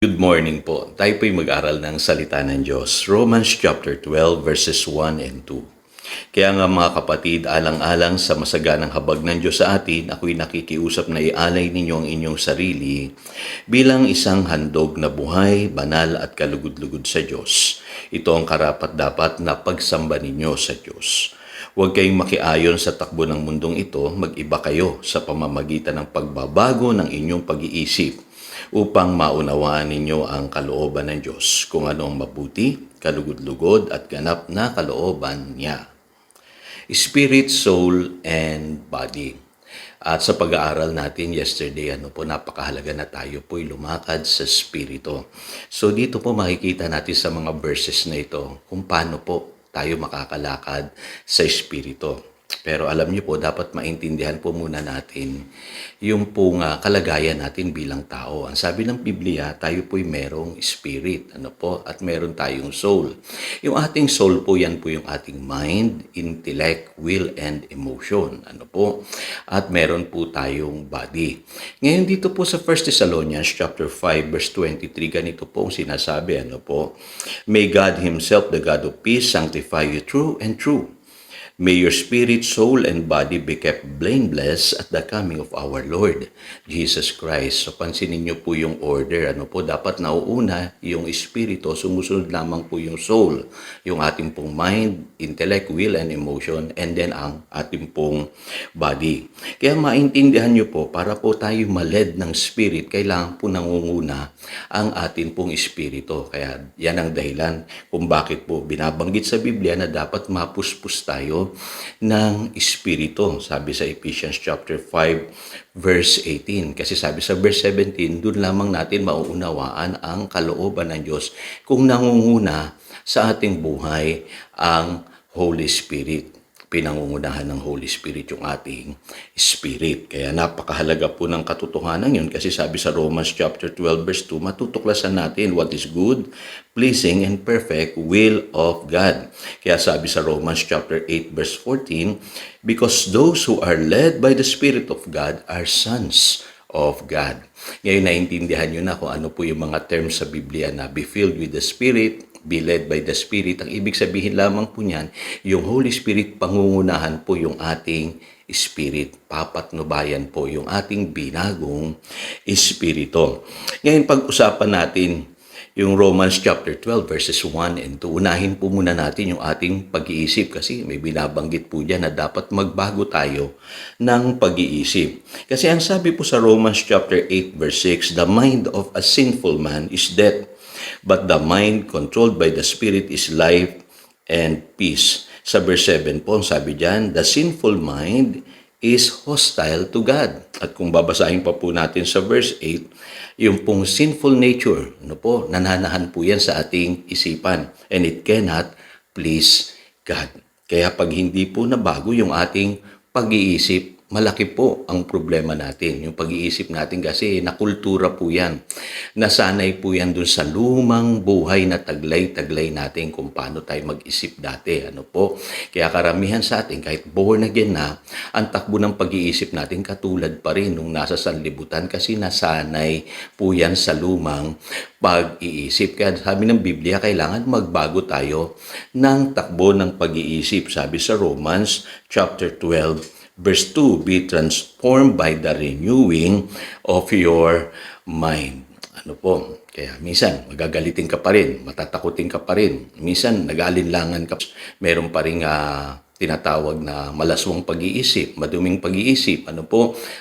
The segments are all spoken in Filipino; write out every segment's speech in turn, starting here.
Good morning po. Tayo po'y mag-aral ng salita ng Diyos. Romans chapter 12 verses 1 and 2. Kaya nga mga kapatid, alang-alang sa masaganang habag ng Diyos sa atin, ako'y nakikiusap na ialay ninyo ang inyong sarili bilang isang handog na buhay, banal at kalugod-lugod sa Diyos. Ito ang karapat-dapat na pagsamba ninyo sa Diyos. Huwag kayong makiayon sa takbo ng mundong ito, mag-iba kayo sa pamamagitan ng pagbabago ng inyong pag-iisip upang maunawaan ninyo ang kalooban ng Diyos, kung ano ang mabuti, kalugod-lugod at ganap na kalooban niya. Spirit, soul, and body. At sa pag-aaral natin yesterday, napakahalaga na tayo po'y lumakad sa Espiritu. So dito po makikita natin sa mga verses na ito kung paano po tayo makakalakad sa Espiritu. Pero alam niyo po, dapat maintindihan po muna natin yung pong kalagayan natin bilang tao. Ang sabi ng Biblia, tayo po'y merong spirit, at meron tayong soul. Yung ating soul po, yan po yung ating mind, intellect, will, and emotion, at meron po tayong body. Ngayon dito po sa 1 Thessalonians chapter 5 verse 23, ganito po ang sinasabi, May God Himself, the God of peace, sanctify you true and true. May your spirit, soul, and body be kept blameless at the coming of our Lord Jesus Christ. So pansinin niyo po yung order. Dapat nauuna yung espiritu, sumusunod lamang po yung soul, yung ating pong mind, intellect, will, and emotion, and then ang ating pong body. Kaya maintindihan niyo po, para po tayo maled ng spirit, kailangan po nangunguna ang ating pong espiritu. Kaya yan ang dahilan kung bakit po binabanggit sa Biblia na dapat mapuspos tayo ng Espiritu. Sabi sa Ephesians chapter 5 verse 18. Kasi sabi sa verse 17, doon lamang natin mauunawaan ang kalooban ng Diyos kung nangunguna sa ating buhay ang Holy Spirit. Pinangungunahan ng Holy Spirit yung ating spirit. Kaya napakahalaga po ng katotohanan yun kasi sabi sa Romans chapter 12 verse 2, matutuklasan natin what is good, pleasing, and perfect will of God. Kaya sabi sa Romans chapter 8 verse 14, because those who are led by the Spirit of God are sons of God. Ngayon naintindihan nyo na kung ano po yung mga terms sa Biblia na be filled with the Spirit, be led by the Spirit. Ang ibig sabihin lamang po niyan, yung Holy Spirit, pangungunahan po yung ating Spirit. Papatnubayan po yung ating binagong Espiritu. Ngayon, pag-usapan natin yung Romans chapter 12 verses 1 and 2. Unahin po muna natin yung ating pag-iisip kasi may binabanggit po dyan na dapat magbago tayo ng pag-iisip. Kasi ang sabi po sa Romans chapter 8 verse 6, the mind of a sinful man is death, but the mind controlled by the Spirit is life and peace. Sa verse 7 po, sabi dyan, the sinful mind is hostile to God. At kung babasahin pa po natin sa verse 8, yung pong sinful nature, nananahan po yan sa ating isipan. And it cannot please God. Kaya pag hindi po nabago yung ating pag-iisip, malaki po ang problema natin. Yung pag-iisip natin kasi nakultura po yan. Nasanay po yan dun sa lumang buhay na taglay-taglay natin kung paano tayo mag-isip dati. Kaya karamihan sa atin, kahit born again na, ang takbo ng pag-iisip natin katulad pa rin nung nasa sanlibutan kasi nasanay po yan sa lumang pag-iisip. Kaya sabi ng Biblia, kailangan magbago tayo ng takbo ng pag-iisip. Sabi sa Romans chapter 12, Verse 2, be transformed by the renewing of your mind. Kaya minsan magagalitin ka pa rin, matatakutin ka pa rin. Minsan nag-aalinlangan ka. Meron pa rin tinatawag na malaswang pag-iisip, maduming pag-iisip.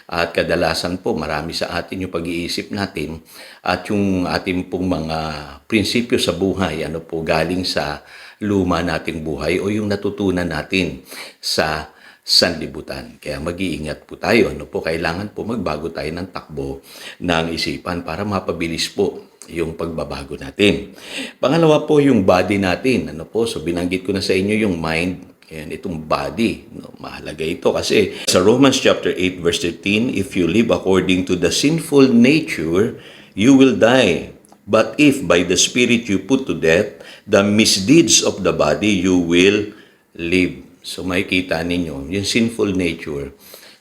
At kadalasan po marami sa atin yung pag-iisip natin at yung ating pong mga prinsipyo sa buhay, galing sa luma nating buhay o yung natutunan natin sa sanlibutan. Kaya mag-iingat po tayo. Kailangan po magbago tayo ng takbo ng isipan para mapabilis po yung pagbabago natin. Pangalawa po yung body natin. So binanggit ko na sa inyo yung mind. Ayan, itong body. Mahalaga ito kasi sa Romans chapter 8 verse 13, if you live according to the sinful nature, you will die. But if by the Spirit you put to death the misdeeds of the body, you will live. So makikita ninyo, yung sinful nature,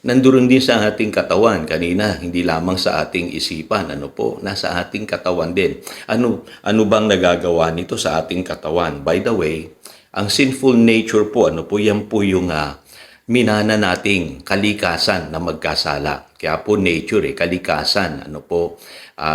nandoon din sa ating katawan. Kanina, hindi lamang sa ating isipan. Ano po? Nasa ating katawan din. Ano bang nagagawa nito sa ating katawan? By the way, ang sinful nature po, ano po, yan po yung minana nating kalikasan na magkasala. Kaya po nature, kalikasan. Ano po,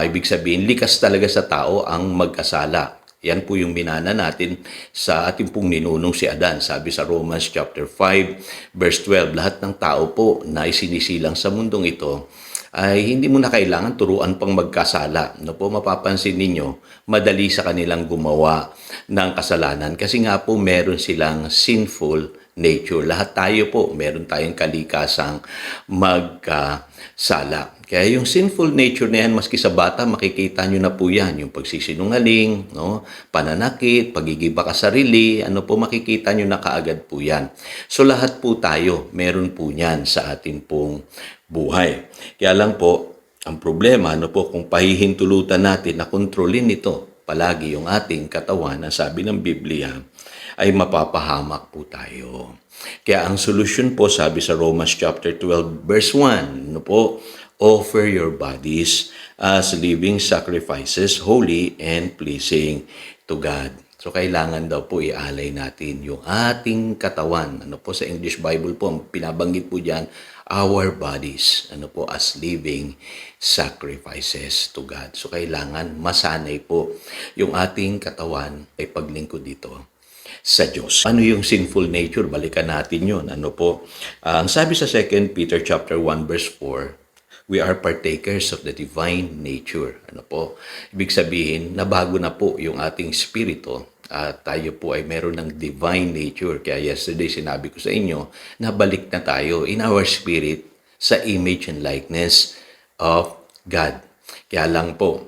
ibig sabihin, likas talaga sa tao ang magkasala. Yan po yung minana natin sa ating pong ninunong si Adan. Sabi sa Romans chapter 5, verse 12, lahat ng tao po na isinisilang sa mundong ito ay hindi mo na kailangan turuan pang magkasala. No po, mapapansin ninyo, madali sa kanilang gumawa ng kasalanan kasi nga po meron silang sinful nature. Lahat tayo po, meron tayong kalikasang magkasala. Kaya yung sinful nature na yan, maski sa bata, makikita nyo na po yan. Yung pagsisinungaling, no? Pananakit, pagigiba ka sarili, ano po, makikita nyo na kaagad po yan. So lahat po tayo, meron po yan sa ating pong buhay. Kaya lang po, ang problema, ano po, kung pahihintulutan natin na kontrolin ito, palagi yung ating katawan, na sabi ng Biblia, ay mapapahamak po tayo. Kaya ang solusyon po, sabi sa Romans chapter 12, verse 1, ano po, offer your bodies as living sacrifices, holy and pleasing to God. So, kailangan daw po ialay natin yung ating katawan. Ano po, sa English Bible po, pinabanggit po dyan, our bodies, ano po, as living sacrifices to God. So, kailangan masanay po yung ating katawan ay paglingkod dito sa Diyos. Ano yung sinful nature? Balikan natin yun. Ano po? Ang sabi sa 2 Peter chapter 1 verse 4, we are partakers of the divine nature. Ano po? Ibig sabihin, nabago na po yung ating spirito at tayo po ay meron ng divine nature. Kaya yesterday sinabi ko sa inyo, nabalik na tayo in our spirit sa image and likeness of God. Kaya lang po,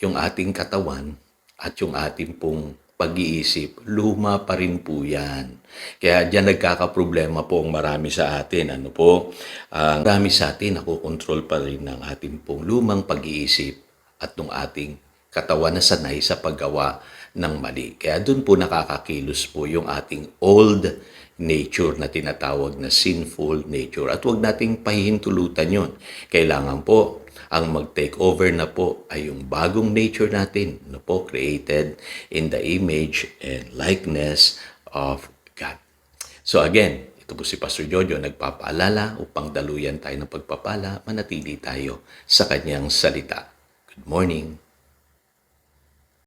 yung ating katawan at yung ating pong pag-iisip, luma pa rin po yan. Kaya diyan nagkakaproblema po ang marami sa atin. Ano po? Marami sa atin, nakokontrol pa rin ng ating pong lumang pag-iisip at ng ating katawan na sanay sa paggawa ng mali. Kaya doon po nakakakilos po yung ating old nature na tinatawag na sinful nature. At huwag nating pahihintulutan yun. Kailangan po ang mag-take over na po ay yung bagong nature natin, no po, created in the image and likeness of God. So again, ito po si Pastor Jojo nagpapaalala upang daluyan tayo ng pagpapala, manatili tayo sa kanyang salita. Good morning.